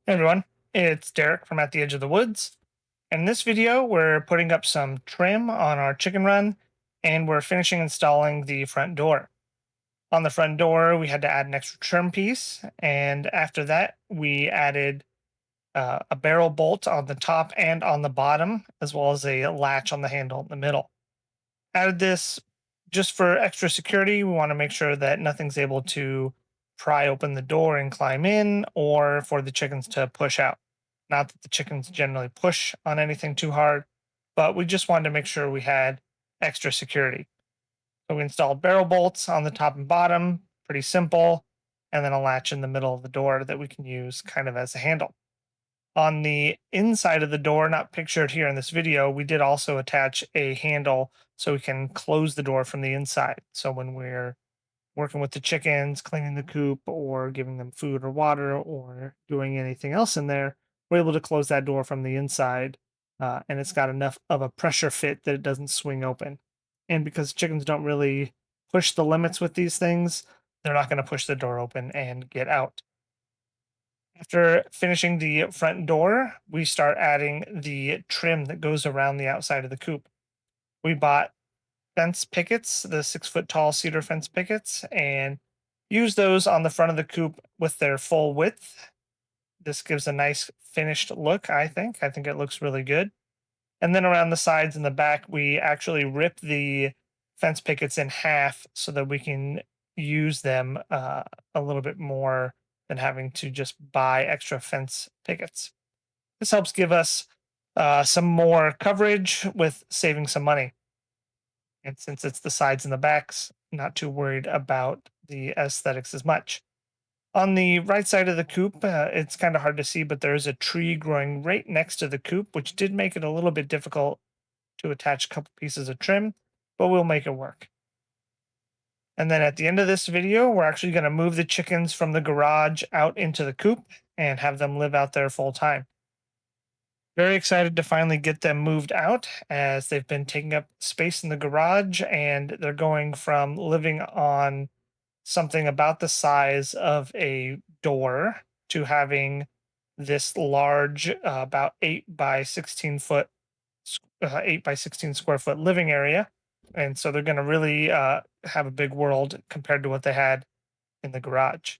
Hey everyone, it's Derek from At the Edge of the Woods. In this video, we're putting up some trim on our chicken run and we're finishing installing the front door. On the front door, we had to add an extra trim piece, and after that, we added a barrel bolt on the top and on the bottom, as well as a latch on the handle in the middle. Added this just for extra security. We want to make sure that nothing's able to pry open the door and climb in, or for the chickens to push out. Not that the chickens generally push on anything too hard, but we just wanted to make sure we had extra security. So we installed barrel bolts on the top and bottom, pretty simple, and then a latch in the middle of the door that we can use kind of as a handle. On the inside of the door, not pictured here in this video, we did also attach a handle so we can close the door from the inside. So when we're working with the chickens, cleaning the coop, or giving them food or water, or doing anything else in there, we're able to close that door from the inside. And it's got enough of a pressure fit that it doesn't swing open. And because chickens don't really push the limits with these things, they're not going to push the door open and get out. After finishing the front door, we start adding the trim that goes around the outside of the coop. We bought fence pickets, the 6 foot tall cedar fence pickets, and use those on the front of the coop with their full width. This gives a nice finished look, I think. I think it looks really good. And then around the sides and the back, we actually rip the fence pickets in half so that we can use them a little bit more than having to just buy extra fence pickets. This helps give us some more coverage with saving some money. And since it's the sides and the backs, not too worried about the aesthetics as much. On the right side of the coop, it's kind of hard to see, but there is a tree growing right next to the coop, which did make it a little bit difficult to attach a couple pieces of trim, but we'll make it work. And then at the end of this video, we're actually going to move the chickens from the garage out into the coop and have them live out there full time. Very excited to finally get them moved out as they've been taking up space in the garage, and they're going from living on something about the size of a door to having this large, about 8 by 16 square foot living area. And so they're going to really have a big world compared to what they had in the garage.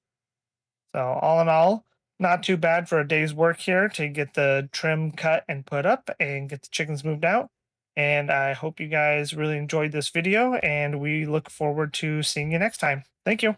So, all in all, not too bad for a day's work here to get the trim cut and put up and get the chickens moved out. And I hope you guys really enjoyed this video, and we look forward to seeing you next time. Thank you.